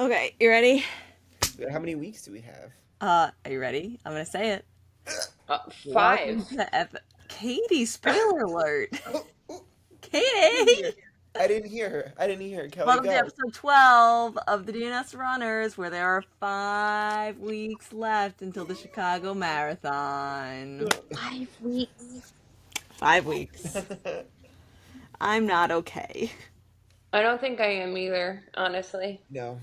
Okay, you ready? How many weeks do we have? Are you ready? I'm gonna say it. Five. Welcome to Katie, spoiler alert. Oh, oh, I didn't Katie! hear. I didn't hear her. I didn't hear her. Kelly, Welcome to go. episode 12 of the DNS Runners, where there are 5 weeks left until the Chicago Marathon. 5 weeks. 5 weeks. I'm not okay. I don't think I am either, honestly. No.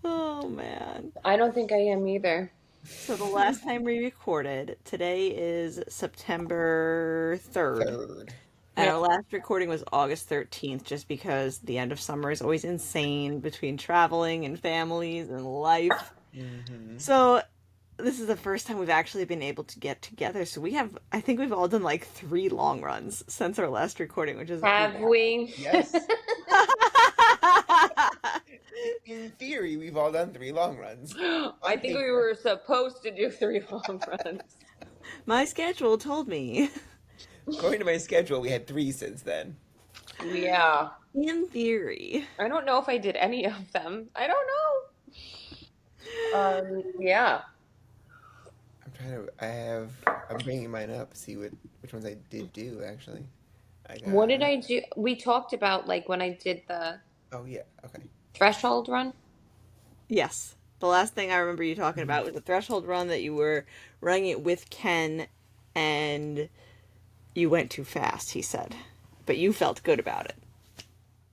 Oh, man. I don't think I am either. So the last time we recorded, today is September 3rd. Third. And Yeah. our last recording was August 13th, just because the end of summer is always insane between traveling and families and life. Mm-hmm. So this is the first time we've actually been able to get together. So I think we've all done like 3 long runs since our last recording, which is Have we? Yes. In theory, we've all done 3 long runs. I think we were supposed to do 3 long runs. My schedule told me. According to my schedule, we had 3 since then. Yeah. In theory. I don't know if I did any of them. I don't know. Yeah. I'm bringing mine up, see which ones I did do, actually. What did I do? We talked about like when I did the Oh, yeah, okay. threshold run. Yes. The last thing I remember you talking about was the threshold run that you were running it with Ken and you went too fast, he said. But you felt good about it.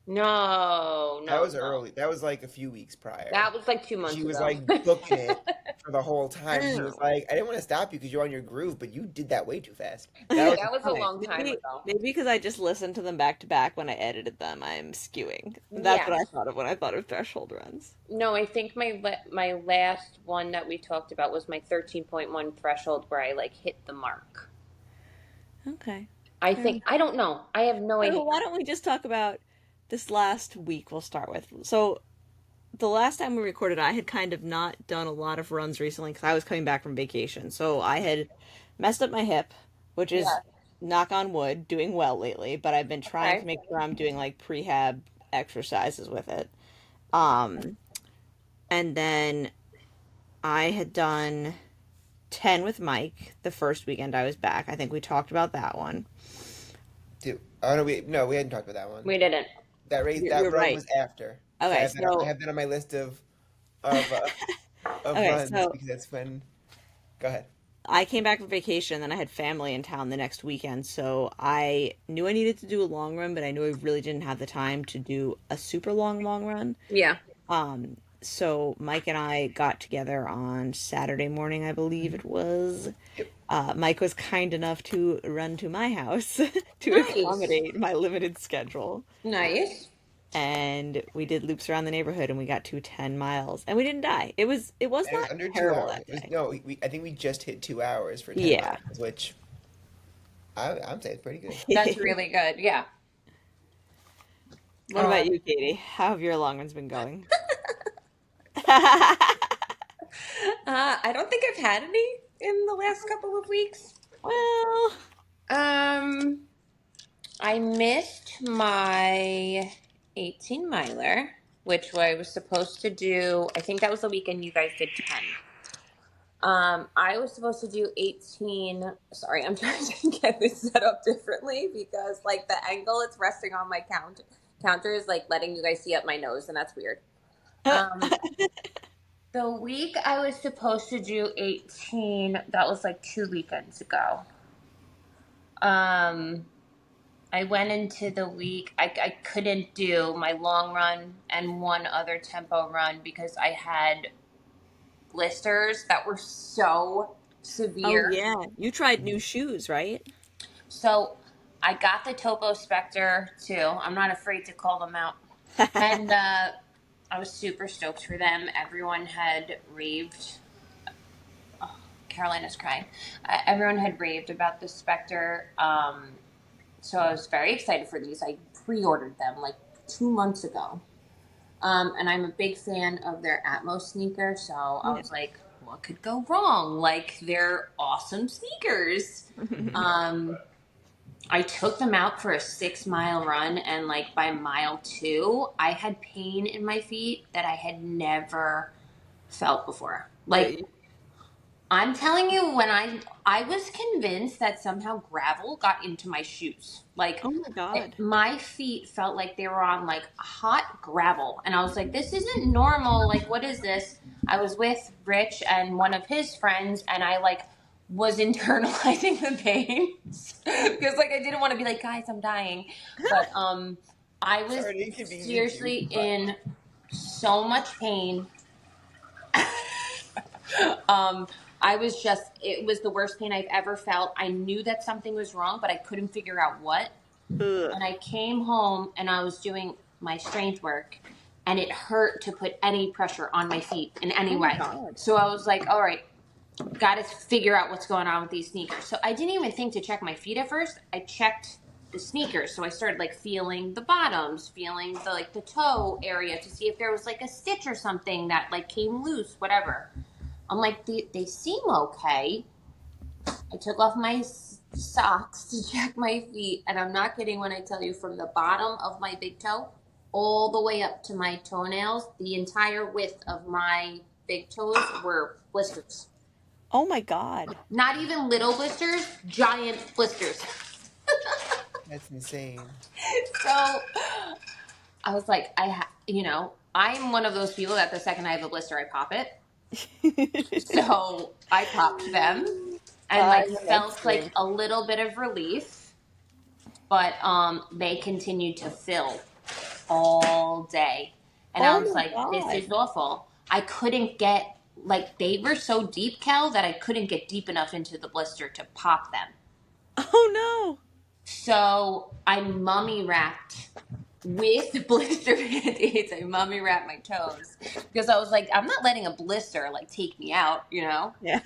No, That was no. early. That was like a few weeks prior. That was like 2 months She was ago. like booking it for the whole time. She was Ew. like, I didn't want to stop you because you're on your groove, but you did that way too fast. Yeah, That that was the a time. long time Maybe ago. because I just listened to them back to back when I edited them, I'm skewing. That's what I Yes. thought of when I thought of threshold runs. No, I think my last one that we talked about was my 13.1 threshold where I like hit the mark. Okay. I Fair think I don't know. I have no idea. So why don't we just talk about this last week we'll start with. So the last time we recorded, I had kind of not done a lot of runs recently because I was coming back from vacation. So I had messed up my hip, which is, Yeah. knock on wood, doing well lately, but I've been trying to Okay. make sure I'm doing like prehab exercises with it. Um, and then I had done 10 with Mike the first weekend I was back. I think we talked about that one. Oh no, we hadn't talked about that one. We didn't. You're That run right. was after. So Okay, I so have that on my list of uh, of okay, runs so because that's when. Go ahead. I came back from vacation, then I had family in town the next weekend, so I knew I needed to do a long run, but I knew I really didn't have the time to do a super long run. Yeah. So Mike and I got together on Saturday morning, I believe it was. Yep. Mike was kind enough to run to my house to Nice. accommodate my limited schedule. Nice. And we did loops around the neighborhood and we got to 10 miles and we didn't die. It was And it was not under two terrible hours. that It was day. no, I think we just hit 2 hours for 10 miles, Yeah. which I'm saying is pretty good. That's really good. Yeah. What about Um, you, Katie? How have your long runs been going? I don't think I've had any in the last couple of weeks. Well, Um, I missed my 18 miler, which I was supposed to do. I think that was the weekend you guys did 10. I was supposed to do 18. Sorry, I'm trying to get this set up differently because like the angle it's resting on my counter is like letting you guys see up my nose, and that's weird. Um, the week I was supposed to do 18, that was like 2 weekends ago. Um, I went into the week, I couldn't do my long run and one other tempo run because I had blisters that were so oh severe. yeah, you tried new shoes, right? So I got the Topo Spectre too. I'm not afraid to call them out. And I was super stoked for them. Everyone had raved. Oh, Carolina's crying. Everyone had raved about the Spectre. So I was very excited for these. I pre-ordered them like 2 months ago. And I'm a big fan of their Atmos sneaker. So I Yeah. was like, what could go wrong? Like, they're awesome sneakers. Um, I took them out for a 6 mile run, and like by mile 2, I had pain in my feet that I had never felt before. Like, Wait. I'm telling you, when I was convinced that somehow gravel got into my shoes. Like, Oh my God. my feet felt like they were on like hot gravel, and I was like, "This isn't normal. Like, what is this?" I was with Rich and one of his friends, and I like was internalizing the pain because like I didn't want to be like, "Guys, I'm dying," but I was Sorry to inconvenience you, seriously but in so much pain. Um, I was just, it was the worst pain I've ever felt. I knew that something was wrong, but I couldn't figure out what. Ugh. And I came home and I was doing my strength work, and it hurt to put any pressure on my feet in any Oh my way. God. So I was like, all right, got to figure out what's going on with these sneakers. So I didn't even think to check my feet at first. I checked the sneakers. So I started like feeling the bottoms, feeling the like the toe area to see if there was like a stitch or something that like came loose, whatever. I'm like, they seem okay. I took off my socks to check my feet, and I'm not kidding when I tell you, from the bottom of my big toe all the way up to my toenails, the entire width of my big toes were blisters. Oh my God. Not even little blisters, giant blisters. that's insane. So I was like, I'm one of those people that the second I have a blister, I pop it. So I popped them and like I'm an felt like expert. a little bit of relief, but they continued to fill all day. And I Oh was my like, this is God. awful. I couldn't get, like, they were so deep, Kel, that I couldn't get deep enough into the blister to pop them. Oh So I mummy wrapped with blister band-aids. I mummy wrapped my toes because I was like, I'm not letting a blister like take me out, you know? no. Yeah.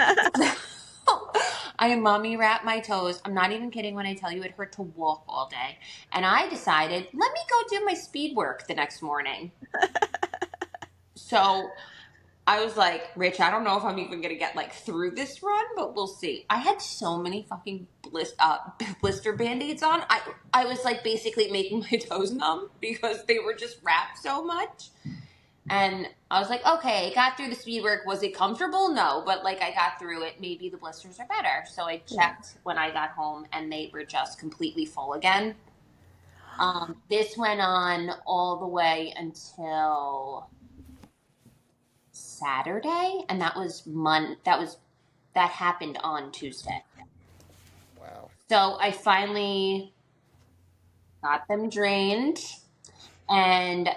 I mommy wrapped my toes. I'm not even kidding when I tell you it hurt to walk all day. And I decided, let me go do my speed work the next morning. So I was like, Rich, I don't know if I'm even going to get like through this run, but we'll see. I had so many fucking blister band-aids on. I was like basically making my toes numb because they were just wrapped so much. And I was like, okay, got through the speed work. Was it comfortable? No, but like I got through it. Maybe the blisters are better. So I Yeah. checked when I got home, and they were just completely full again. This went on all the way until Saturday, and that happened on Tuesday. Wow. So I finally got them drained, and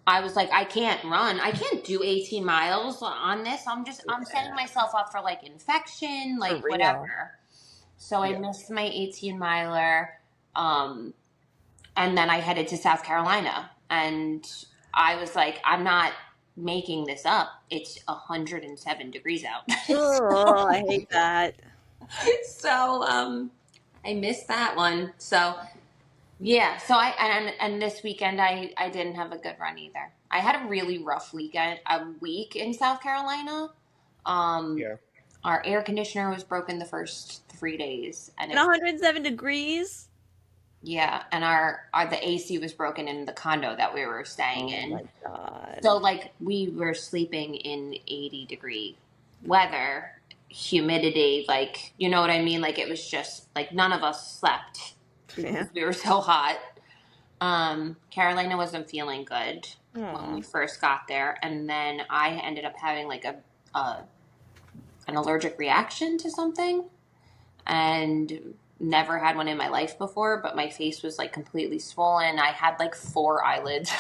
I was like, I can't run. I can't do 18 miles on this. I'm setting Yeah. myself up for like infection, For like real. whatever. So I Yeah. missed my 18 miler. Um, and then I headed to South Carolina, and I was like, I'm not making this up. It's 107 degrees out. Oh, I hate that. So I missed that one. So yeah, so and this weekend I didn't have a good run either. I had a really rough week in South Carolina. Um, Yeah. our air conditioner was broken the first 3 days, and And 107 degrees? yeah, and our the AC was broken in the condo that we were staying Oh my in. So God. like we were sleeping in 80-degree weather, humidity, like you know what I mean? Like it was just like none of us slept Yeah. because we were so hot. Carolina wasn't feeling good when we Aw. first got there, and then I ended up having like a an allergic reaction to something, and never had one in my life before. But my face was like completely swollen. I had like 4 eyelids.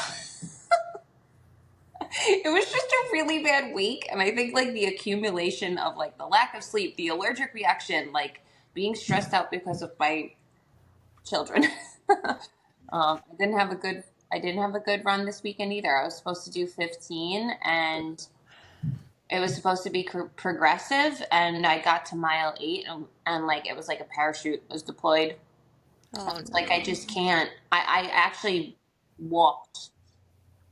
It was just a really bad week, and I think like the accumulation of like the lack of sleep, the allergic reaction, like being stressed out because of my children. I didn't have a good run this weekend either. I was supposed to do 15, and it was supposed to be progressive, and I got to mile 8, and like it was like a parachute was deployed. Oh It's like I no. just can't. I actually walked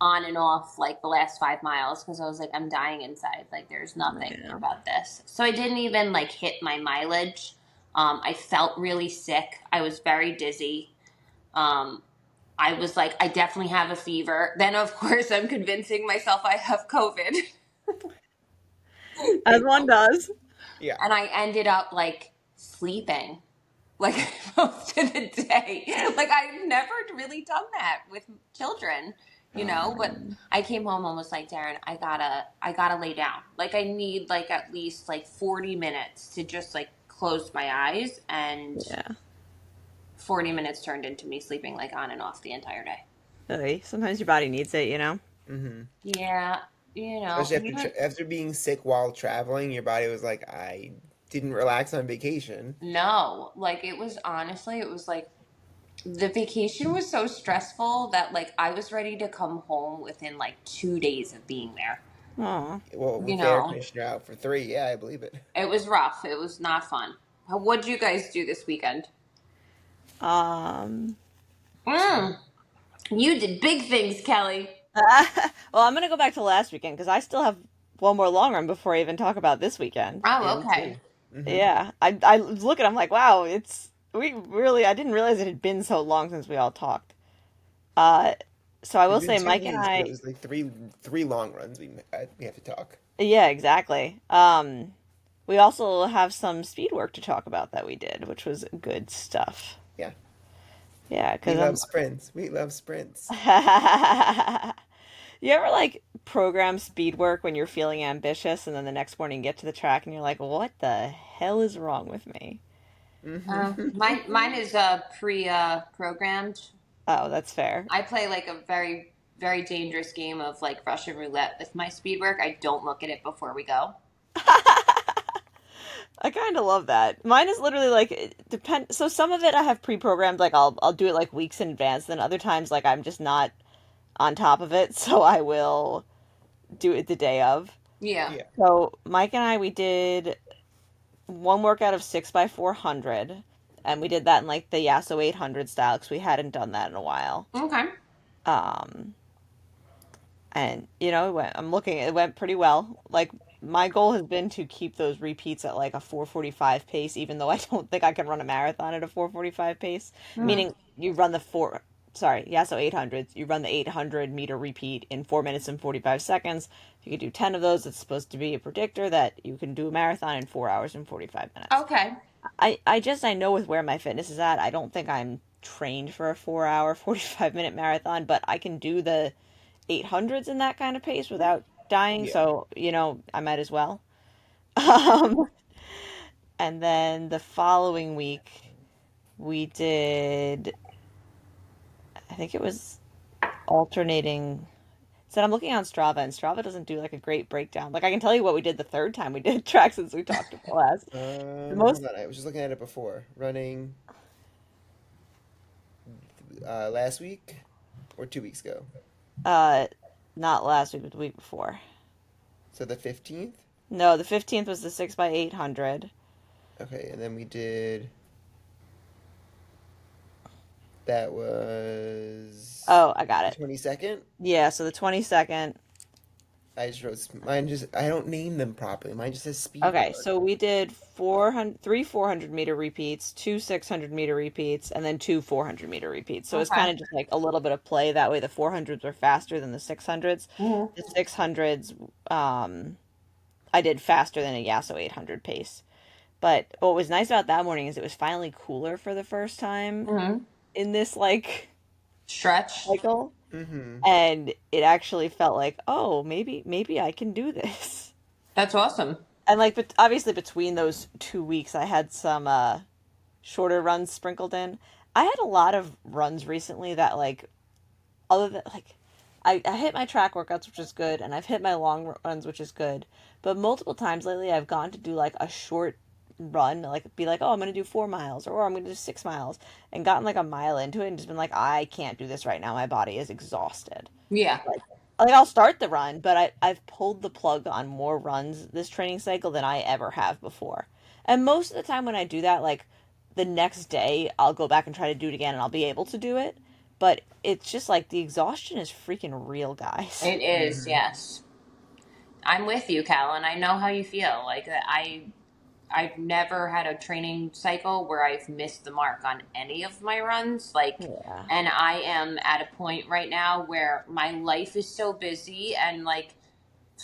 on and off like the last 5 miles because I was like, I'm dying inside. Like there's nothing Yeah. about this. So I didn't even like hit my mileage. I felt really sick. I was very dizzy. Um, I was like, I definitely have a fever. Then, of course, I'm convincing myself I have COVID. As You one know? does. Yeah. And I ended up like sleeping like most of the day. Like I've never really done that with children, but I came home and was like, Darren, I gotta lay down. Like I need like at least like 40 minutes to just like close my eyes, and Yeah. 40 minutes turned into me sleeping like on and off the entire day. Really. Sometimes your body needs it, you know? Mm-hmm. Yeah, Especially and even after being sick while traveling, your body was like, I didn't relax on vacation. no, like it was honestly, it was like the vacation was so stressful that like I was ready to come home within like 2 days of being there. Oh. Well, You with the air know, conditioner out for 3, yeah, I believe it. it was rough. It was not fun. What'd you guys do this weekend? Um. Mm, you did big things, Kelly. Well, I'm gonna go back to last weekend because I still have one more long run before I even talk about this weekend. Yeah, Oh, me okay. too. Mm-hmm. Yeah, I was looking. I'm like, wow, it's we really. I didn't realize it had been so long since we all talked. Uh, so I It's will been say, two Mike and weeks, but it I. was like three long runs we have to talk. Yeah, exactly. We also have some speed work to talk about that we did, which was good stuff. Yeah. Yeah, We because love I'm. sprints. We love sprints. You ever like program speed work when you're feeling ambitious and then the next morning you get to the track and you're like, what the hell is wrong with me? Mine is programmed. Oh, that's fair. I play like a very very dangerous game of like Russian roulette with my speed work. I don't look at it before we go. I kind of love that. Mine is literally like it depend. So some of it I have pre-programmed, like I'll do it like weeks in advance. Then other times, like I'm just not on top of it, so I will do it the day of. Yeah. Yeah. So Mike and I, we did one workout of 6x400, and we did that in like the Yasso 800 style because we hadn't done that in a while. Okay. Um, and I'm looking, it went pretty well. Like my goal has been to keep those repeats at like a 4:45 pace, even though I don't think I can run a marathon at a 4:45 pace. Mm. Meaning you run the four, sorry, Yasso 800s, you run the 800-meter repeat in 4 minutes and 45 seconds. If you could do 10 of those, it's supposed to be a predictor that you can do a marathon in 4 hours and 45 minutes. Okay. I know with where my fitness is at, I don't think I'm trained for a 4 hour, 45-minute marathon, but I can do the 800s in that kind of pace without dying, Yeah. so, I might as well. Um, and then the following week, we did, I think it was alternating. So I'm looking on Strava, and Strava doesn't do like a great breakdown. Like I can tell you what we did the third time we did track since we talked about last. The Hold most, on. I was just looking at it before. Running last week or 2 weeks ago. uh, not last week, but the week before. So the 15th. No, the 15th was the 6x800. Okay, and then we did. That was Oh, I got the it. 22nd. Yeah, so the 22nd. I just wrote mine. Just I don't name them properly. Mine just says speed Okay, work. so we did 400, three 400-meter repeats, two 600-meter repeats, and then two 400-meter repeats. So it's Okay. kind of just like a little bit of play. That way the 400s were faster than the 600s. Mhm. The 600s, I did faster than a Yasso 800 pace. But what was nice about that morning is it was finally cooler for the first time Mhm. in this like Stretch. cycle. Mm-hmm. And it actually felt like, oh, maybe I can do this. That's awesome. And like, but obviously between those 2 weeks, I had some shorter runs sprinkled in. I had a lot of runs recently that like, other than like, I hit my track workouts, which is good, and I've hit my long runs, which is good. But multiple times lately, I've gone to do like a short run, like be like, oh, I'm gonna do 4 miles, or I'm gonna do 6 miles, and gotten like a mile into it, and just been like, I can't do this right now. My body is exhausted. Yeah. Like I'll start the run, but I've pulled the plug on more runs this training cycle than I ever have before. And most of the time when I do that, like the next day I'll go back and try to do it again and I'll be able to do it. But it's just like the exhaustion is freaking real, guys. It is. Mm-hmm. Yes. I'm with you, Cal, and I know how you feel. Like I I've never had a training cycle where I've missed the mark on any of my runs. Like, Yeah. and I am at a point right now where my life is so busy and like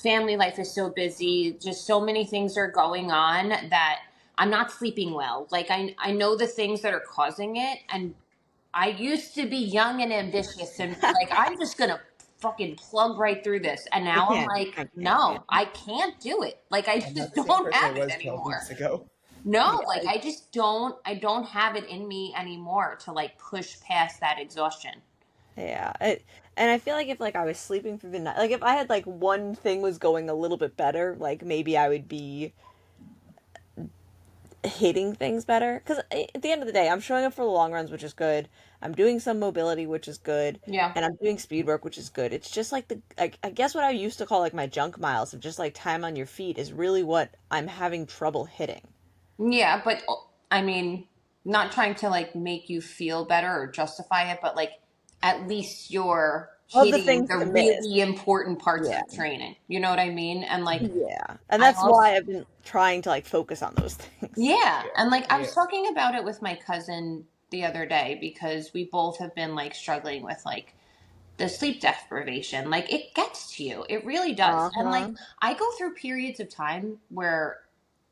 family life is so busy, just so many things are going on that I'm not sleeping well. Like I know the things that are causing it, and I used to be young and ambitious and be like, I'm just gonna fucking plug right through this. And I now I'm can't. like, I can't. Yeah. no, I can't do it. Like I I'm not just the same don't person I have it was 12 anymore. weeks ago. No, like Yeah. I don't have it in me anymore to like push past that exhaustion. Yeah. And I feel like if like I was sleeping through the night, like if I had like one thing was going a little bit better, like maybe I would be hitting things better. Because at the end of the day, I'm showing up for the long runs, which is good. I'm doing some mobility, which is good, Yeah. and I'm doing speed work, which is good. It's just like I guess what I used to call like my junk miles of just like time on your feet is really what I'm having trouble hitting. Yeah, but I mean, not trying to like make you feel better or justify it, but like at least you're Of the hitting things the to miss. really important parts Yeah. of training. You know what I mean? And like Yeah. And I that's also why I've been trying to like focus on those things. yeah, and like I Yeah. was talking about it with my cousin the other day because we both have been like struggling with like the sleep deprivation. Like it gets to you. It really does. And like Uh-huh. I go through periods of time where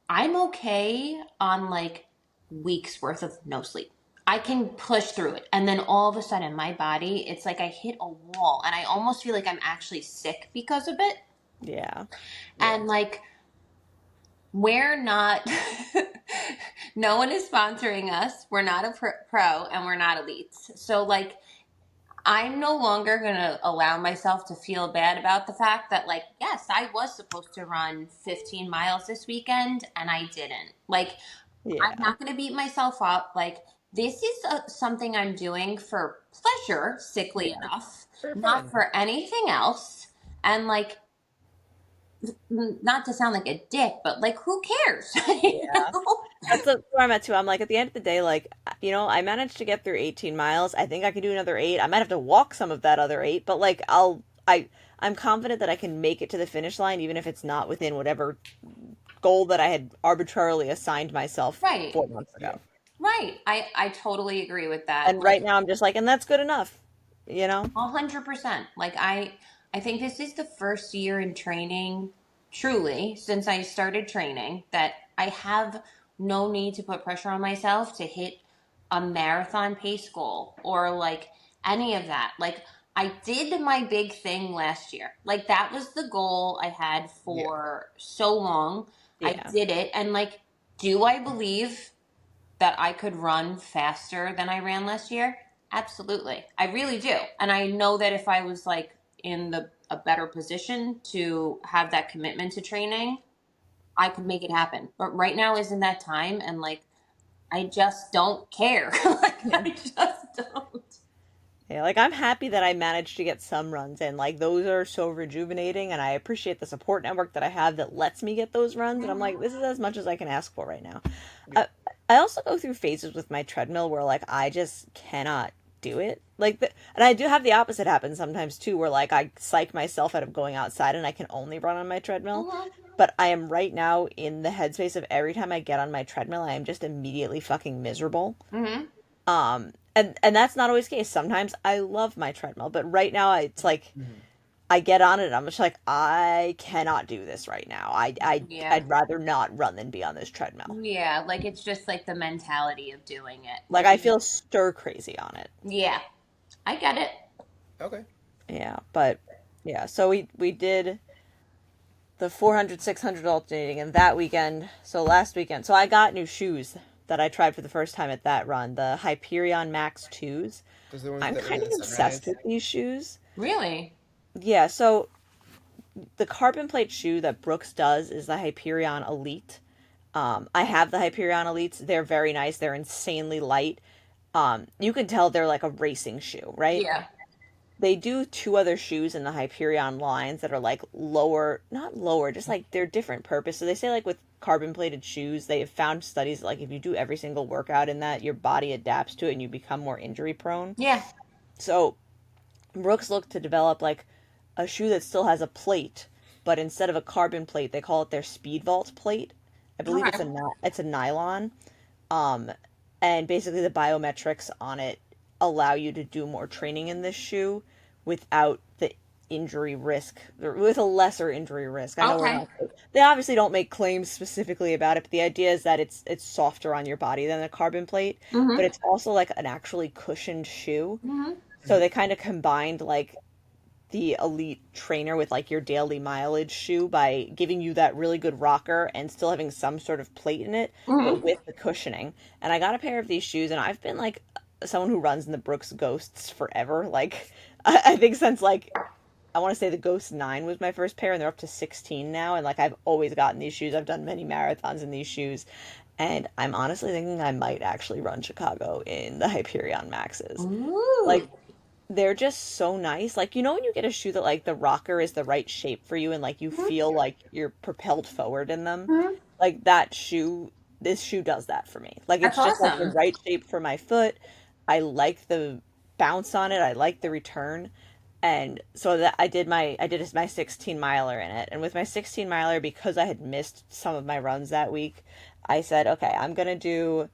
I'm okay on like weeks worth of no sleep. I can push through it. And then all of a sudden, my body, it's like I hit a wall and I almost feel like I'm actually sick because of it. Yeah. Yeah. And like, we're not, no one is sponsoring us. We're not a pro and we're not elites. So, like, I'm no longer going to allow myself to feel bad about the fact that, like, yes, I was supposed to run 15 miles this weekend and I didn't. Like, I'm Yeah. not going to beat myself up. Like, this is something I'm doing for pleasure, sickly Yeah. enough, For not fun. for anything else. And, like, not to sound like a dick, but, like, who cares? You Yeah. know? Where I'm at too. I'm like at the end of the day, like I managed to get through 18 miles. I think I can do another eight. I might have to walk some of that other eight, but like I'm confident that I can make it to the finish line, even if it's not within whatever goal that I had arbitrarily assigned myself Right. 4 months Yeah. ago. Right. I totally agree with that. And Like, right now, I'm just like, and that's good enough, you know? 100%. Like I think this is the first year in training truly since I started training that I have no need to put pressure on myself to hit a marathon pace goal or like any of that. Like I did my big thing last year. Like that was the goal I had Yeah. for so long. I Yeah. did it and like do I believe that I could run faster than I ran last year? Absolutely. I really do. And I know that if I was like in the a better position to have that commitment to training, I could make it happen. But right now isn't that time and like I just don't care. Like I just don't. Yeah, like I'm happy that I managed to get some runs in. Like those are so rejuvenating, and I appreciate the support network that I have that lets me get those runs. And I'm like, this is as much as I can ask for right now. Yeah. I also go through phases with my treadmill where like I just cannot do it. And I do have the opposite happen sometimes too, where like I psych myself out of going outside and I can only run on my treadmill. Mhm. But I am right now in the headspace of every time I get on my treadmill, I am just immediately fucking miserable. Mhm. And that's not always the case. Sometimes I love my treadmill, but right now it's like Mhm. I get on it and I'm just like I cannot do this right now. Yeah. I'd rather not run than be on this treadmill. Yeah, like it's just like the mentality of doing it. Like Like I feel stir crazy on it. yeah, I get it. Okay. Yeah, but yeah, so we did the 400 600 alternating and that weekend, so last weekend. So I got new shoes that I tried for the first time at that run, the Hyperion Max 2s. Those are the ones I'm that were kind the of obsessed sunrise. with these shoes. Really? Yeah, so the carbon plate shoe that Brooks does is the Hyperion Elite. I have the Hyperion Elites. They're very nice. They're insanely light. You can tell they're like a racing shoe, right? Yeah. They do two other shoes in the Hyperion lines that are like lower, not lower, just like they're different purpose. So they say like with carbon plated shoes, they have found studies that, like if you do every single workout in that, your body adapts to it and you become more injury prone. Yeah. So Brooks looked to develop like a shoe that still has a plate, but instead of a carbon plate, they call it their Speed Vault plate. I believe Okay. it's a nylon. Um, and basically the biometrics on it allow you to do more training in this shoe without the injury risk, or with a lesser injury risk. I know we're Okay. not, they obviously don't make claims specifically about it, but the idea is that it's softer on your body than a carbon plate, but Mm-hmm. it's also like an actually cushioned shoe. Mm-hmm. So they kind of combined like the elite trainer with like your daily mileage shoe by giving you that really good rocker and still having some sort of plate in it, but Mm-hmm. with the cushioning. And I got a pair of these shoes, and I've been like someone who runs in the Brooks Ghosts forever. Like, I think since like I want to say the Ghost 9 was my first pair, and they're up to 16 now. And like, I've always gotten these shoes. I've done many marathons in these shoes. And I'm honestly thinking I might actually run Chicago in the Hyperion Maxes. Like, Ooh. they're just so nice. Like, you know when you get a shoe that like the rocker is the right shape for you and like you Mm-hmm. feel like you're propelled forward in them? Mm-hmm. Like that shoe, this shoe does that for me. Like That's it's just like the awesome. right shape for my foot. I like the bounce on it. I like the return. And so that I did my 16 miler in it. And with my 16 miler, because I had missed some of my runs that week, I said, okay, I'm gonna do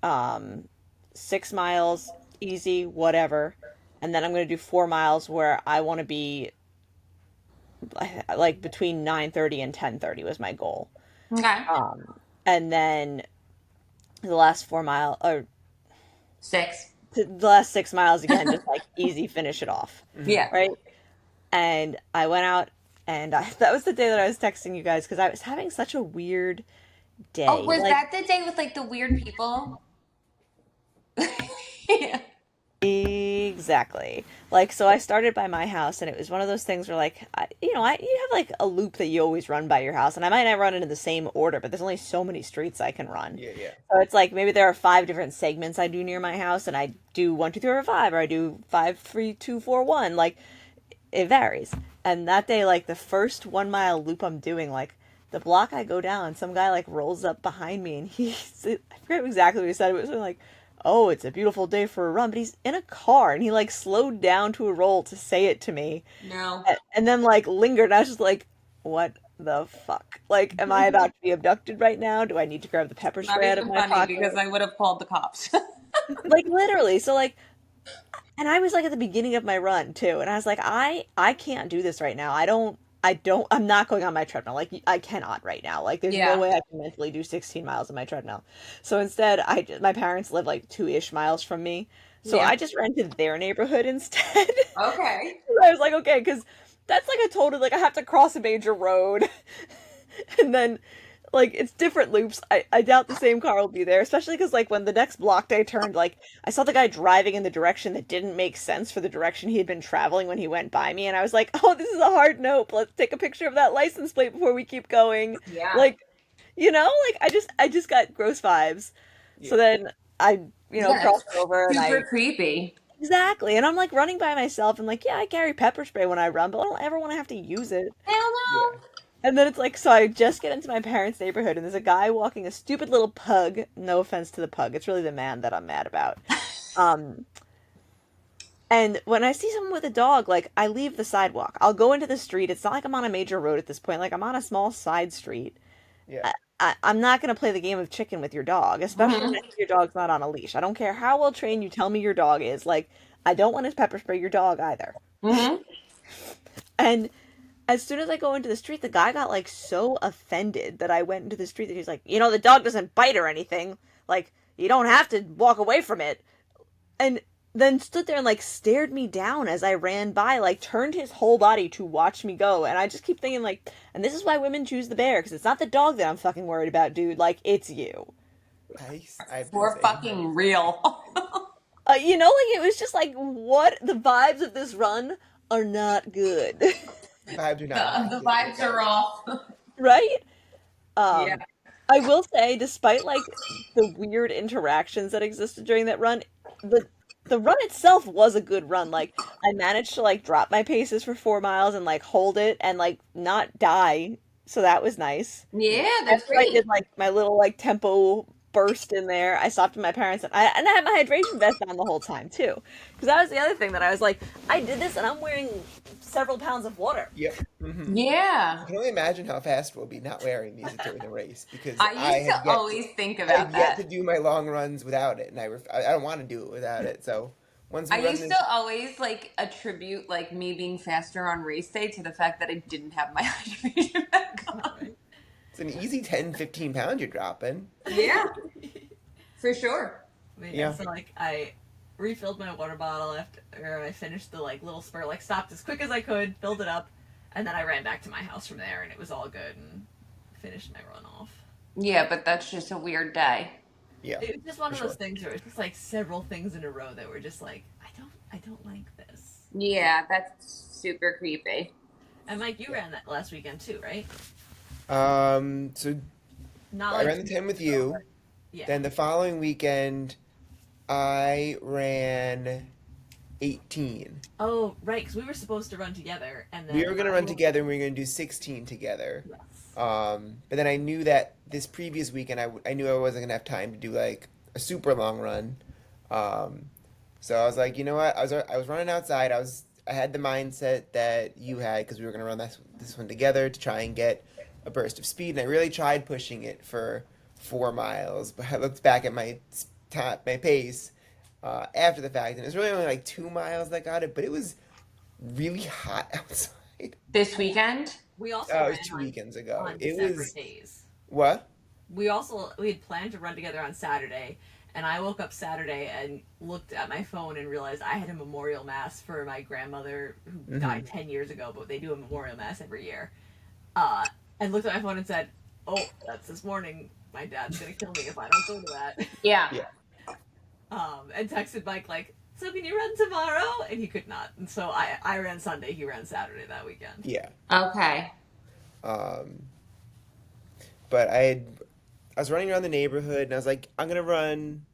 um 6 miles, easy, whatever. And then I'm going to do 4 miles where I want to be like between 9:30 and 10:30 was my goal. Okay. And then the last 4 mile or 6. the last 6 miles again, just like easy finish it off. Hmm. Yeah. Right. And I went out and that was the day that I was texting you guys because I was having such a weird Oh, day. was Like, that the day with like the weird people? Yeah. exactly. Like, so I started by my house, and it was one of those things where, like, you have like a loop that you always run by your house, and I might not run it in the same order, but there's only so many streets I can run. Yeah, yeah. So it's like maybe there are 5 different segments I do near my house, and I do 1, 2, 3, or 5, or I do 5, 3, 2, 4, 1. Like, it varies. And that day, like, the first 1 mile loop I'm doing, like, the block I go down, some guy like rolls up behind me, and I forget exactly what he said. It was like, oh, it's a beautiful day for a run, but he's in a car and he like slowed down to a roll to say it to me No. and then like lingered. And I was just like, what the fuck? Like, am I about to be abducted right now? Do I need to grab the pepper Not spray out of even my funny because pocket? I would have called the cops. Like, literally. So, like, and I was like at the beginning of my run too, and I was like, I can't do this right now. I'm not going on my treadmill. Like, I cannot right now. Like, there's no Yeah. way I can mentally do 16 miles on my treadmill. So instead, my parents live like 2-ish miles from me, so Yeah. I just rented their neighborhood instead. Okay. I was like, okay, because that's like a total like I have to cross a major road, and then like it's different loops. I doubt the same car will be there, especially because like when the next block I turned, like I saw the guy driving in the direction that didn't make sense for the direction he had been traveling when he went by me, and I was like, oh, this is a hard nope. Let's take a picture of that license plate before we keep going. Yeah. Like, like I just got gross vibes. So Yeah. then I Yeah, crossed that's over and super I creepy. exactly, and I'm like running by myself and like yeah, I carry pepper spray when I run, but I don't ever want to have to use it. Hell Yeah. no. And then it's like, so I just get into my parents' neighborhood, and there's a guy walking a stupid little pug. No offense to the pug, it's really the man that I'm mad about. Um, and when I see someone with a dog, like I leave the sidewalk. I'll go into the street. It's not like I'm on a major road at this point. Like I'm on a small side street. Yeah. I'm not gonna play the game of chicken with your dog, especially when Hmm. I think your dog's not on a leash. I don't care how well trained you tell me your dog is. Like I don't want to pepper spray your dog either. Hmm. And as soon as I go into the street, the guy got like so offended that I went into the street that he's like, the dog doesn't bite or anything. Like, you don't have to walk away from it. And then stood there and like stared me down as I ran by, like turned his whole body to watch me go. And I just keep thinking, like, and this is why women choose the bear, because it's not the dog that I'm fucking worried about, dude. Like, it's you. I've been For saying that. fucking real. Like, it was just like, what? The vibes of this run are not good. Vibes are not The good. vibes are off. Right? Yeah. Um, I will say, despite like the weird interactions that existed during that run, the the run itself was a good run. Like I managed to like drop my paces for 4 miles and like hold it and like not die, so that was nice. Yeah, that's After I great. did like my little like tempo burst in there, I stopped at my parents and I had my hydration vest on the whole time too, because that was the other thing that I was like, I did this and I'm wearing several pounds of water. Yep. Hmm. I Yeah. can only imagine how fast we'll be not wearing music during the race because I used to always think I have about yet to that. do my long runs without it, and I don't want to do it without it. So once I we run used this, to always like attribute like me being faster on race day to the fact that I didn't have my hydration back on. Right. it's an easy 10, 15 pounds you're dropping. Yeah, for sure. But yeah, Yeah. so like I refilled my water bottle after I finished the like little spurt, like stopped as quick as I could, filled it up, and then I ran back to my house from there, and it was all good and finished my run off. Yeah, but that's just a weird day. Yeah, It was just one for of those sure. things where it's just like several things in a row that were just like I don't like this. Yeah, that's super creepy. And Mike, you Yeah. ran that last weekend too, right? So Not I like ran the 2 10 weeks with ago, but you. yeah. Then the following weekend, I ran 18. Oh, right, because we were supposed to run together, and We then were gonna I run will. together and we were gonna do 16 together. Yes. But then I knew that this previous weekend I knew I wasn't gonna have time to do like a super long run. Um, so I was like, you know what? I was running outside. I had the mindset that you had because we were gonna run this one together to try and get a burst of speed. And I really tried pushing it for 4 miles, but I looked back at my pace after the fact, and it was really only like 2 miles that got it. But it was really hot outside. This weekend? We also It was ran 2 weekends ago. on It separate was days. what? We had planned to run together on Saturday, and I woke up Saturday and looked at my phone and realized I had a memorial mass for my grandmother who Hmm. died 10 years ago, but they do a memorial mass every year. Uh, and looked at my phone and said, "Oh, that's this morning. My dad's gonna kill me if I don't go to that." Yeah. Yeah, And texted Mike like, "So can you run tomorrow?" And he could not. And so I ran Sunday. He ran Saturday that weekend. yeah. Okay. Um, but I was running around the neighborhood and I was like, I'm gonna run.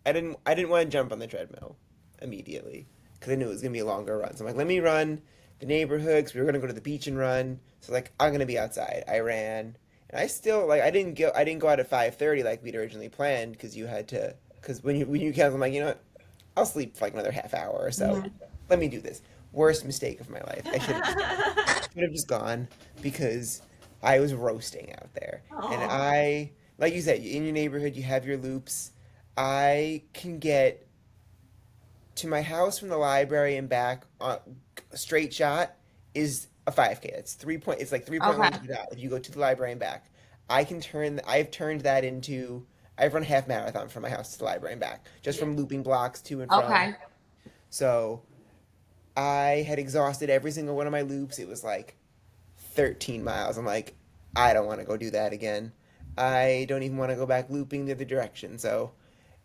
I didn't want to jump on the treadmill immediately because I knew it was gonna be a longer run. So I'm like, let me run the neighborhood because we were gonna go to the beach and run. So like, I'm gonna be outside. I ran and I still like I didn't go out at 5:30 like we'd originally planned because you had to because when you canceled, I'm like, you know what? I'll sleep for like another half hour or so. Mhm. Let me do this. Worst mistake of my life. I should have just gone because I was roasting out there. And Oh, like you said, in your neighborhood, you have your loops. I can get to my house from the library and back on a straight shot is a 5K. It's like Okay. 3.1 to the dot if you go to the library and back. I've turned that into, I've run a half marathon from my house to the library and back, just yeah. from looping blocks to and from. Okay. So I had exhausted every single one of my loops. It was like 13 miles. I'm like, I don't want to go do that again. I don't even want to go back looping the other direction. So,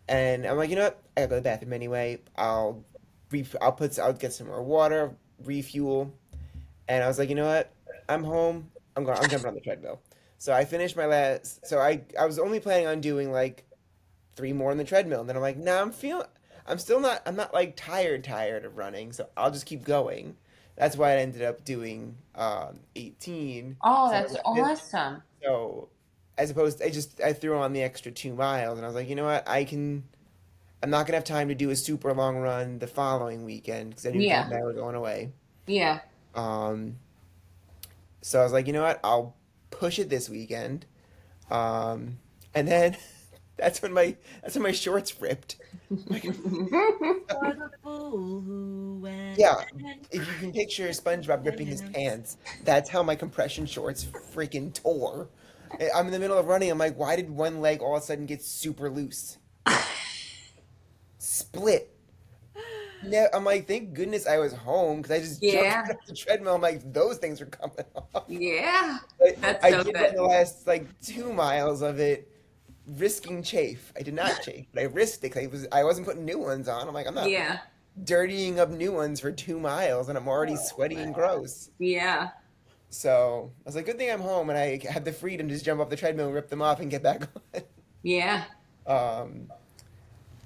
and I'm like, you know what? I gotta go to the bathroom anyway. I'll get some more water, refuel. And I was like, you know what? I'm home. I'm jumping on the treadmill. So I finished my last, so I was only planning on doing like three more on the treadmill. And then I'm like, nah, I'm not like tired of running. So I'll just keep going. That's why I ended up doing 18. Oh, So, that's awesome. so as opposed, I threw on the extra 2 miles and I was like, you know what? I'm not gonna have time to do a super long run the following weekend because I knew Jen Yeah. and I were going away. Yeah. Um, so I was like, you know what? I'll push it this weekend. And then that's when my shorts ripped. My For the fool who went Yeah, and if you can picture SpongeBob ripping his dance. pants, that's how my compression shorts freaking tore. I'm in the middle of running. I'm like, why did one leg all of a sudden get super loose? Split. No, I'm like, thank goodness I was home because I just jumped Yeah. right off the treadmill. I'm like, those things are coming off. Yeah. But That's I so did run good. the last like 2 miles of it, risking chafe. I did not chafe, but I risked it 'cause I wasn't putting new ones on. I'm like, I'm not Yeah. dirtying up new ones for 2 miles, and I'm already Oh sweaty and man. gross. Yeah. So I was like, good thing I'm home and I had the freedom to just jump off the treadmill, rip them off, and get back Yeah. on.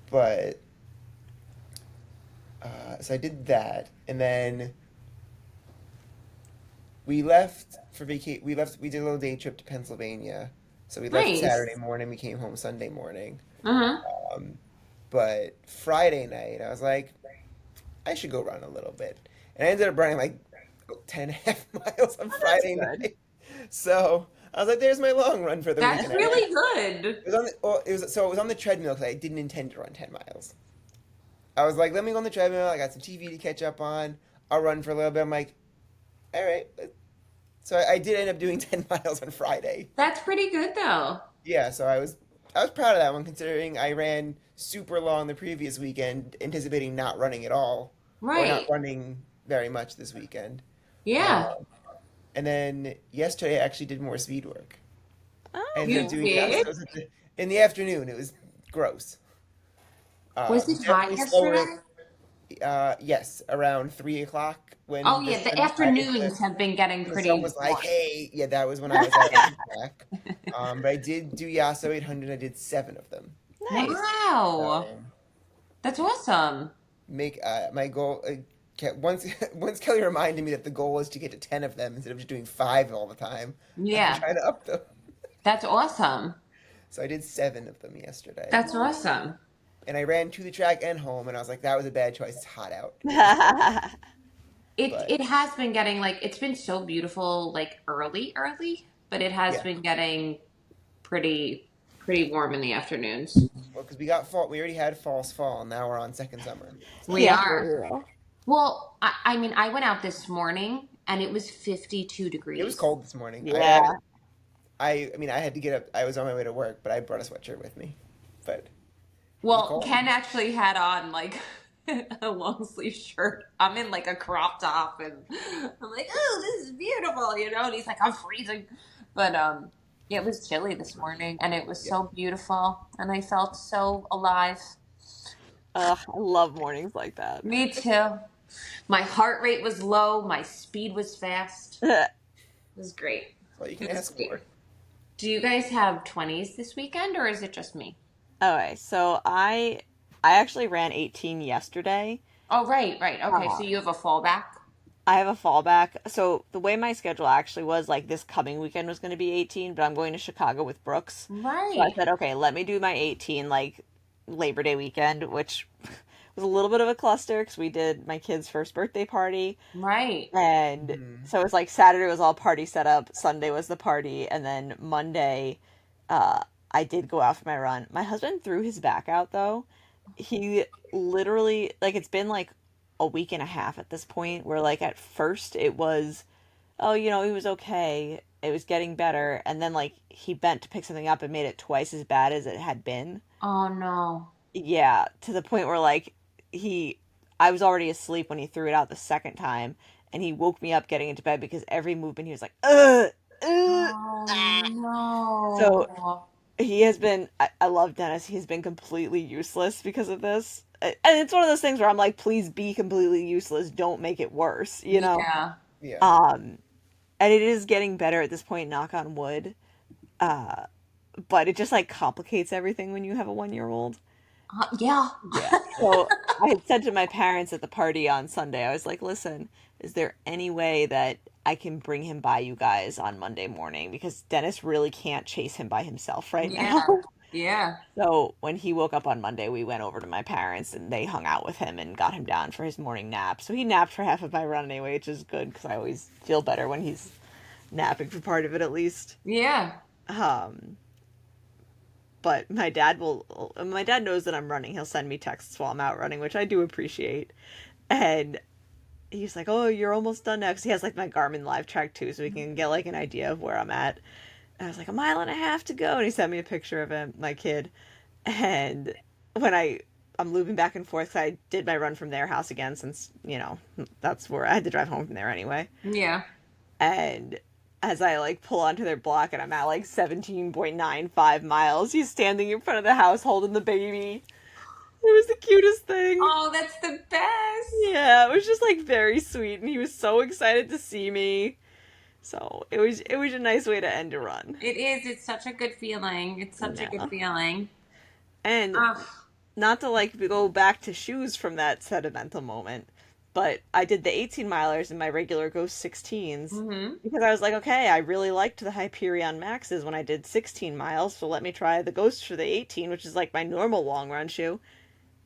But so I did that, and then we left for vacation. We did a little day trip to Pennsylvania. So we left Nice. Saturday morning. We came home Sunday morning. Uh-huh. Um, but Friday night, I was like, I should go run a little bit, and I ended up running like 10 and a half miles on Oh, that's Friday good. night. So I was like, there's my long run for the week. That's And I ran, really good. it was on the, well, it was on the treadmill because I didn't intend to run 10 miles. I was like, let me go on the treadmill. I got some TV to catch up on. I'll run for a little bit. I'm like, all right. So I did end up doing 10 miles on Friday. That's pretty good though. Yeah, so I was proud of that one considering I ran super long the previous weekend, anticipating not running at all or not Right. running very much this weekend. Yeah. Um, and then yesterday I actually did more speed work. I Oh, ended You up okay. doing did? Yastos in the afternoon. It was gross. Was it hot Definitely slower. yesterday? Yes, around 3 o'clock Oh when the yeah, the sun decided to. afternoons have been getting The sun pretty was like, warm. "Hey, yeah." That was when I was out Yeah. on track. But I did do Yasso 800. I did 7 of them. Nice. Wow. So That's awesome. make my goal. Once once Kelly reminded me that the goal is to get to 10 of them instead of just doing 5 all the time. I'm Yeah. trying to up them. That's awesome. So I did 7 of them yesterday, That's awesome. and I ran to the track and home, and I was like, that was a bad choice. It's hot out. It was cold, Yeah. but It has been getting like it's been so beautiful like early, but it has yeah. been getting pretty warm in the afternoons. Well, because we got fall, we already had false fall, and now we're on second summer. We So are. For real. Well, I mean, I went out this morning and it was 52 it was degrees. cold this morning. Yeah. I mean, I had to get up. I was on my way to work, but I brought a sweatshirt with me. But it was Well, cold. Ken actually had on like a long sleeve shirt. I'm in like a crop top and I'm like, oh, this is beautiful, you know? And he's like, I'm freezing. But yeah, it was chilly this morning and it was Yeah. so beautiful and I felt so alive. Ugh, I love mornings like that. Me too. My heart rate was low, my speed was fast. It was great. That's all you can It was ask great. for. Do you guys have 20s this weekend or is it just me? Okay, so I actually ran 18 yesterday. Oh, right, right. Okay, so Uh, you have a fallback? I have a fallback. So the way my schedule actually was like this coming weekend was going to be 18, but I'm going to Chicago with Brooks. So I Right, said, okay, let me do my 18 like Labor Day weekend, which was a little bit of a cluster because we did my kid's first birthday party. right. And Hmm. so it was like Saturday was all party set up, Sunday was the party, and then Monday, uh, I did go out for my run. My husband threw his back out though. He literally, like, it's been like a week and a half at this point, where like at first it was, oh, he was okay. It was getting better. And then like he bent to pick something up and made it twice as bad as it had been. Oh no. Yeah, to the point where like he I was already asleep when he threw it out the second time, and he woke me up getting into bed because every movement he was like, Oh ah." So no. he has been I love Dennis. He's been completely useless because of this. And it's one of those things where I'm like, please be completely useless. Don't make it worse, you know? Yeah. Yeah. Um, and it is getting better at this point, knock on wood. Uh, but it just like complicates everything when you have a 1 year old. Yeah. Yeah. So I had said to my parents at the party on Sunday, I was like, listen, is there any way that I can bring him by you guys on Monday morning? Because Dennis really can't chase him by himself right now. Yeah. Yeah. So when he woke up on Monday, we went over to my parents and they hung out with him and got him down for his morning nap. So he napped for half of my run anyway, which is good because I always feel better when he's napping for part of it at least. Yeah. Um, but my dad knows that I'm running. He'll send me texts while I'm out running, which I do appreciate. And he's like, "Oh, you're almost done now," 'cause he has like my Garmin live track too, so we can get like an idea of where I'm at. And I was like, a mile and a half to go, and he sent me a picture of him, my kid. And when I'm looping back and forth, 'cause I did my run from their house again, since that's where I had to drive home from there anyway. Yeah. And as I like pull onto their block and I'm at like 17.95 miles, he's standing in front of the house holding the baby. It was the cutest thing. Oh, that's the best. Yeah, it was just like very sweet, and he was so excited to see me. So it was a nice way to end a run. It is. It's such a good feeling. It's such a good Yeah. feeling. And Oh. not to like go back to shoes from that sentimental moment, but I did the 18 milers in my regular Ghost 16s Mm-hmm. because I was like, okay, I really liked the Hyperion Maxes when I did 16 miles, so let me try the Ghost for the 18, which is like my normal long run shoe.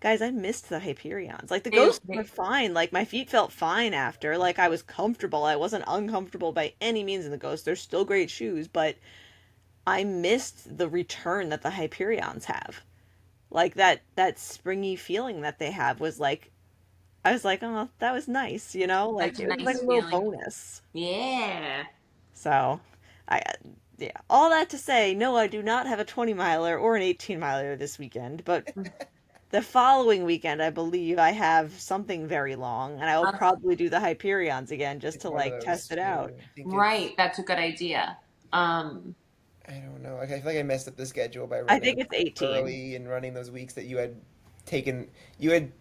guys, I missed the Hyperions. Like the Ew. ghosts were fine. Like my feet felt fine after. Like I was comfortable. I wasn't uncomfortable by any means in the ghosts. They're still great shoes, but I missed the return that the Hyperions have. Like that springy feeling that they have was like I was like, oh, that was nice, you know? Like Such a it was like nice a little feeling. bonus. Yeah. So, I yeah, all that to say, no, I do not have a 20 miler or an 18 miler this weekend, but the following weekend, I believe I have something very long, and I will Uh, probably do the Hyperions again just It's to one of like those test it out. too. I think it's. right. That's a good idea. Um, I don't know. Like, I feel like I messed up the schedule by I think running it's 18. early and running those weeks that you had taken. You had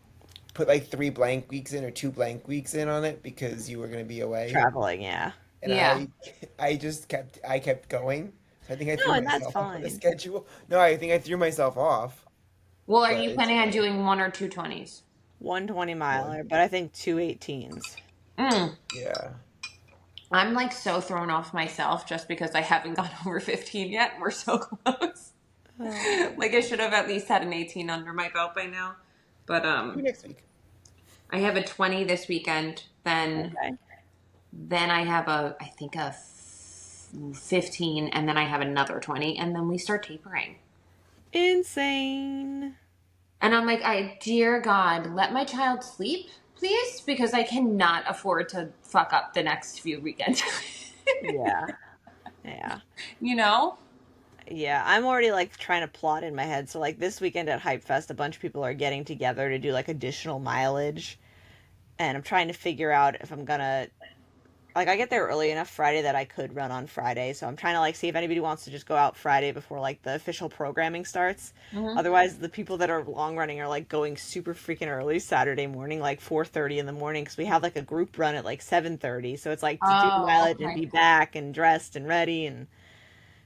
put like 3 blank weeks in or 2 blank weeks in on it because you were going to be away, Traveling, yeah. and yeah. I kept going. So I think I No, threw and that's myself off the fine. schedule. No, I think I threw myself off, Well, are but you it's planning on fine. doing 1 or 2 20s? 120 One. miler, but I think two 18s. Mm. Yeah. I'm like so thrown off myself just because I haven't gone over 15 yet. We're so close. Oh, Like I should have at least had an 18 under my belt by now. But Maybe next week. I have a 20 this weekend. okay. Then I have I think a 15, and then I have another 20, and then we start tapering. Insane. And I'm like, dear God, let my child sleep, please, because I cannot afford to fuck up the next few weekends. Yeah. Yeah. You know? Yeah, I'm already like trying to plot in my head. So like this weekend at Hype Fest, a bunch of people are getting together to do like additional mileage, and I'm trying to figure out if I'm gonna like I get there early enough Friday that I could run on Friday. So I'm trying to like see if anybody wants to just go out Friday before like the official programming starts. Hmm. Otherwise, the people that are long running are like going super freaking early Saturday morning, like 4:30 in the morning, because we have like a group run at like 7:30. So it's like to do the Oh, mileage and okay. be back and dressed and ready and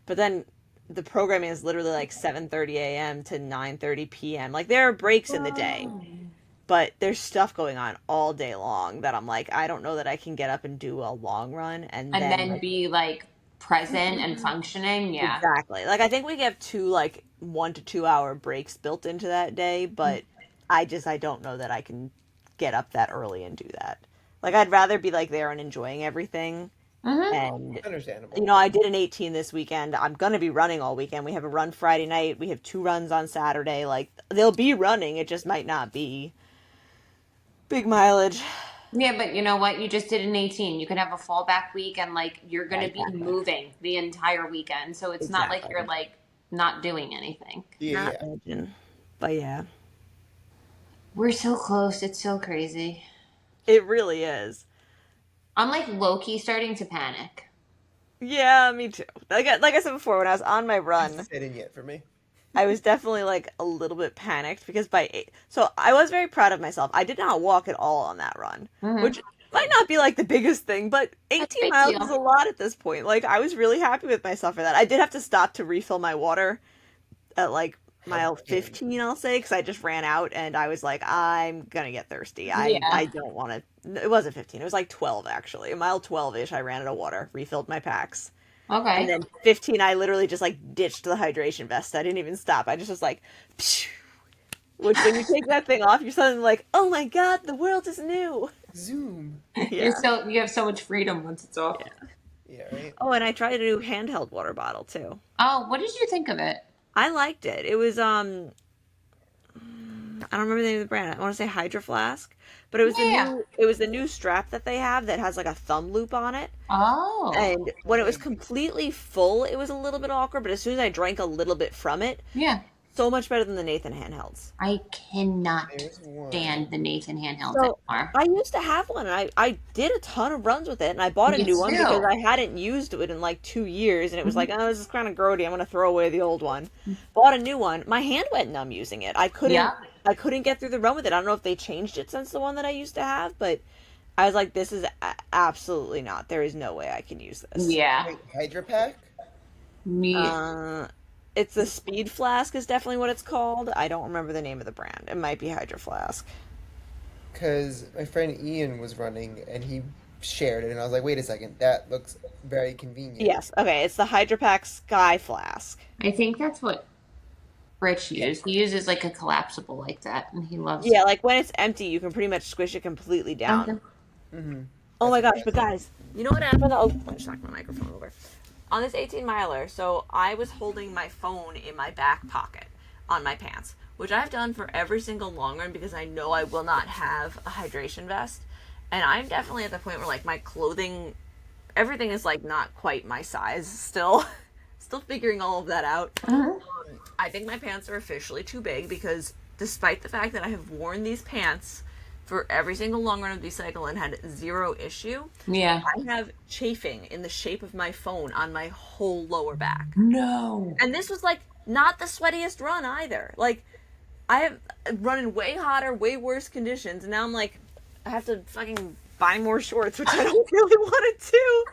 but then the programming is literally like 7:30 a.m. to 9:30 p.m. Like there are breaks in the day, Oh. but there's stuff going on all day long that I'm like I don't know that I can get up and do a long run and And then then like be like present and functioning. Yeah. exactly. Like I think we have two like 1 to 2 hour breaks built into that day, but I don't know that I can get up that early and do that. Like I'd rather be like there and enjoying everything Hmm. and you Understandable. know, I did an 18 this weekend. I'm going to be running all weekend. We have a run Friday night. We have two runs on Saturday. Like, they'll be running. It just might not be big mileage. Yeah, but you know what? You just did an 18. You can have a fallback week, and like you're Yeah, going to be exactly. moving the entire weekend. So it's not like you're Exactly. like not doing anything. Yeah, Not yeah. edging. But yeah, We're so close. It's so crazy. it really is. I'm like low key starting to panic. Yeah, me too. Like I said before, when I was on my Hasn't run, set in yet for me. I was definitely like a little bit panicked because by eight, so I was very proud of myself. I did not walk at all on that run, Hmm. which might not be like the biggest thing, but That's a 18 big miles is deal. a lot at this point. Like I was really happy with myself for that. I did have to stop to refill my water at like As mile you can. 15, I'll say, because I just ran out and I was like, I'm gonna get thirsty. I Yeah. don't want to. It wasn't 15. It was like 12 actually. A mile 12 ish. I ran out of water, refilled my packs. And Okay. then 15, I literally just like ditched the hydration vest. I didn't even stop. I just was like, phew. Which when you take that thing off, you're suddenly like, oh my god, the world is new. Zoom. Yeah. You have so much freedom once it's off. Yeah. Yeah, right. Oh, and I tried a new handheld water bottle too. Oh, what did you think of it? I liked it. It was I don't remember the name of the brand. I want to say Hydro Flask, but Yeah. it was the new strap that they have that has like a thumb loop on it. Oh. And when it was Okay. completely full, it was a little bit awkward, but as soon as I drank a little bit from it, Yeah. so much better than the Nathan handhelds. I cannot There's stand one. the Nathan handhelds So anymore. I used to have one, and I did a ton of runs with it, and I bought a Me new one because too. I hadn't used it in like 2 years, and it was Mhm. like, oh, this is kind of grody. I'm gonna throw away the old one. Bought a new one. My hand went numb using it. Yeah. I couldn't get through the run with it. I don't know if they changed it since the one that I used to have, but I was like, this is absolutely not. There is no way I can use this. Yeah. Wait, Hydra Pack? Me. Uh, it's the Speed Flask is definitely what it's called. I don't remember the name of the brand. It might be Hydro Flask. Because my friend Ian was running and he shared it, and I was like, wait a second, that looks very convenient. Yes. Okay. It's the Hydro Pack Sky Flask. I think that's what Rich Yeah. uses. He uses like a collapsible like that, and he loves Yeah, it. like when it's empty, you can pretty much squish it completely down. Okay. Mm-hmm. Oh That's my what gosh, Dad but said. guys, you know what happened? Oh, I just knocked my microphone over. On this 18 miler, so I was holding my phone in my back pocket on my pants, which I've done for every single long run because I know I will not have a hydration vest. And I'm definitely at the point where like my clothing, everything is like not quite my size still. Still figuring all of that out. Mhm. I think my pants are officially too big because despite the fact that I have worn these pants for every single long run of the cycle and had zero issue, Yeah. I have chafing in the shape of my phone on my whole lower back. No. And this was like not the sweatiest run either. Like I have run in way hotter, way worse conditions, and now I'm like, I have to fucking buy more shorts, which I don't really want to do.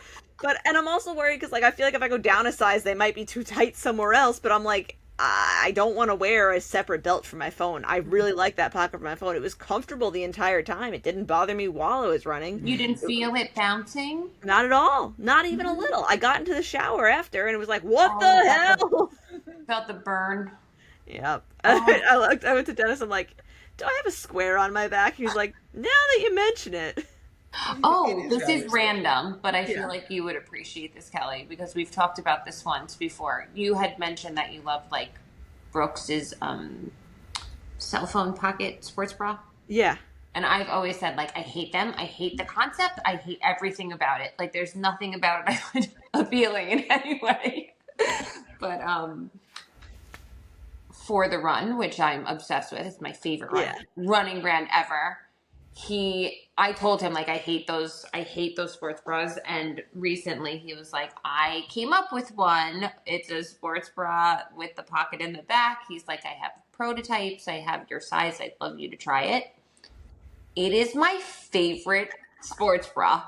But and I'm also worried because like I feel like if I go down a size, they might be too tight somewhere else. But I'm like, I don't want to wear a separate belt for my phone. I really like that pocket for my phone. It was comfortable the entire time. It didn't bother me while I was running. You didn't feel it bouncing? Not at all. Not even a Mhm. little. I got into the shower after and it was like, what Oh, you the hell? felt the burn. Yep. Oh, I went to Dennis. I'm like, do I have a square on my back? He was like, now that you mention it. It oh, is this is rather sweaty. random, but I Yeah. feel like you would appreciate this, Kelly, because we've talked about this once before. You had mentioned that you love like Brooks's cell phone pocket sports bra. Yeah. And I've always said, like, I hate them. I hate the concept. I hate everything about it. Like, there's nothing about it I find appealing in any way. But for the run, which I'm obsessed with, it's my favorite Yeah. running brand ever. I told him like I hate those sports bras, and recently he was like, I came up with one. It's a sports bra with the pocket in the back. He's like, I have prototypes. I have your size. I'd love you to try it. It is my favorite sports bra.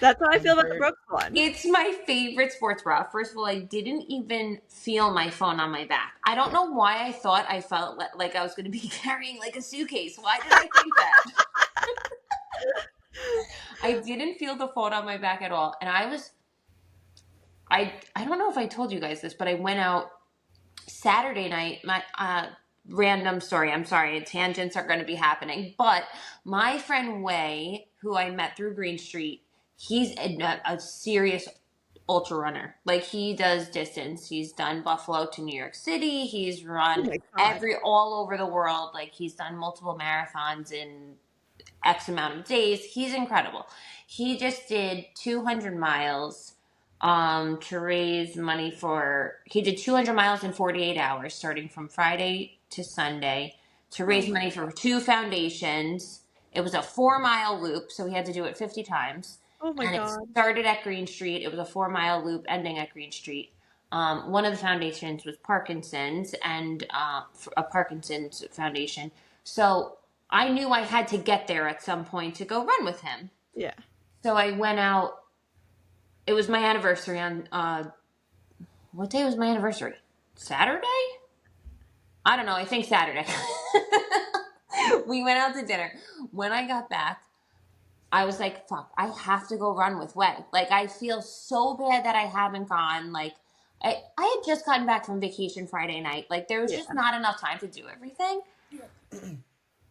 That's how I feel about the Comfort. Brooks one. It's my favorite sports bra. First of all, I didn't even feel my phone on my back. I don't know why I thought I felt like I was going to be carrying like a suitcase. Why did I think that? I didn't feel the phone on my back at all. And I don't know if I told you guys this, but I went out Saturday night. My random story. I'm sorry, tangents are going to be happening. But my friend Way, who I met through Green Street, he's a serious ultra runner. Like he does distance. He's done Buffalo to New York City. He's Oh run my god. all over the world. Like he's done multiple marathons in X amount of days. He's incredible. He just did 200 miles to raise money for he did 200 miles in 48 hours starting from Friday to Sunday to Oh raise my money for god. two foundations. It was a 4 mile loop, so he had to do it 50 times. Oh my And it god. started at Green Street. It was a 4 mile loop ending at Green Street. One of the foundations was Parkinson's and a Parkinson's foundation. So I knew I had to get there at some point to go run with him. Yeah. So I went out. It was my anniversary on what day was my anniversary? Saturday? I don't know. I think Saturday. We went out to dinner. When I got back, I was like, fuck, I have to go run with Way. Like, I feel so bad that I haven't gone. Like, I had just gotten back from vacation Friday night. Like, there was Yeah. just not enough time to do everything.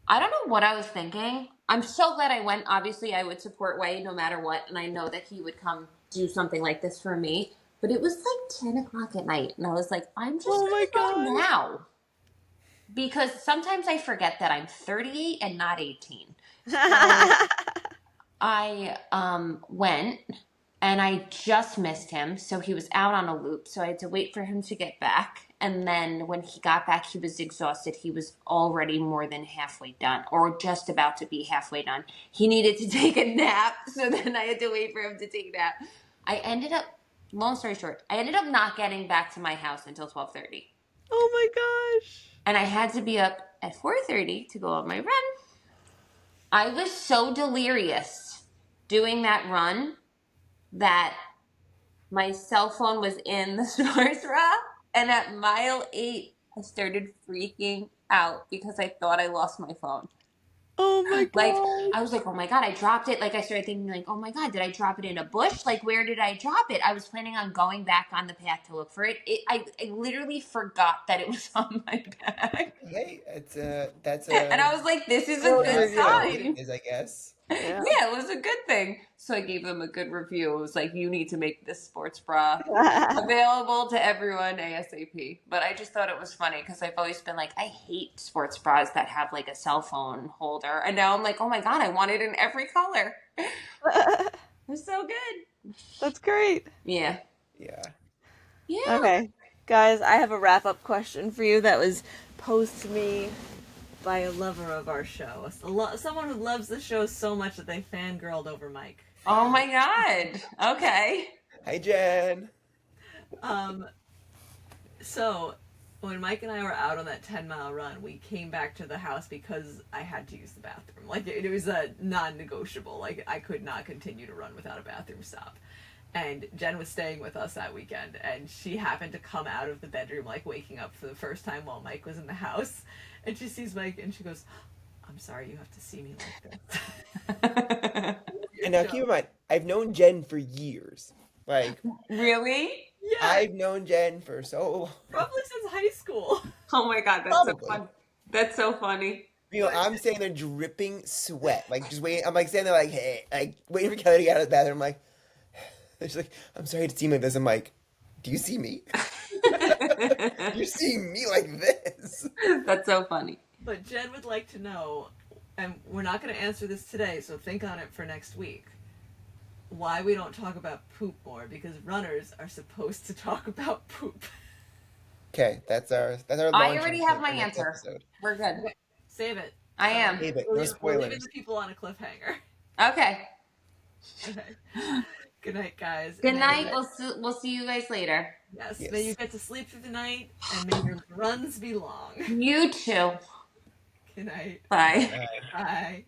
I don't know what I was thinking. I'm so glad I went. Obviously, I would support Way no matter what, and I know that he would come do something like this for me. But it was like 10 o'clock at night, and I was like, I'm just Oh my going to go god. now. Because sometimes I forget that I'm 38 and not 18. So I went, and I just missed him. So he was out on a loop, so I had to wait for him to get back. And then when he got back, he was exhausted. He was already more than halfway done, or just about to be halfway done. He needed to take a nap, so then I had to wait for him to take a nap. I ended up, long story short, I ended up not getting back to my house until 12:30, Oh my gosh. and I had to be up at 4:30 to go on my run. I was so delirious doing that run that my cell phone was in the sports bra, and at mile 8, I started freaking out because I thought I lost my phone. Oh my Like, god. I was like, oh my God, I dropped it. Like, I started thinking, like, oh my God, did I drop it in a bush? Like, where did I drop it? I was planning on going back on the path to look for it. I literally forgot that it was on my back. Hey, that's And a I was like, this is a Glowing good that's how review. good it sign. is, I guess. Yeah. Yeah, it was a good thing. So I gave them a good review. It was like, you need to make this sports bra available to everyone ASAP. But I just thought it was funny because I've always been like, I hate sports bras that have like a cell phone holder. And now I'm like, oh my God, I want it in every color. It's so good. That's great. Yeah. Yeah. Yeah. Okay. Guys, I have a wrap up question for you that was posed to me by a lover of our show. Someone who loves the show so much that they fangirled over Mike. Oh my God. Okay. Hi, Jen. Um, so when Mike and I were out on that 10-mile run, we came back to the house because I had to use the bathroom. Like, it was a non-negotiable. Like, I could not continue to run without a bathroom stop. And Jen was staying with us that weekend, and she happened to come out of the bedroom, like, waking up for the first time while Mike was in the house. And she sees Mike, and she goes, I'm sorry you have to see me like this. And now keep in mind, I've known Jen for years. Like, Really? Yeah, I've known Jen for so long. probably since high school. Oh my God, that's so Probably. fun. That's so funny. You know, I'm standing there dripping sweat, like just waiting. I'm like standing there, like, hey, like waiting for Kelly to get out of the bathroom. I'm like, she's like, I'm sorry to see me like this. I'm like, do you see me? You're seeing me like this. That's so funny. But Jen would like to know, and we're not going to answer this today, so think on it for next week, why we don't talk about poop more, because runners are supposed to talk about poop. Okay, that's our I launch already into have my the next answer. episode. We're good. Save it. I am. Save it. We're No leaving spoilers. the people on a cliffhanger. Okay. Okay. Good night, guys. Good May- night. We'll see you guys later. Yes, Yes. may you get to sleep through the night, and may your runs be long. You too. Good night. Bye. Bye. Bye.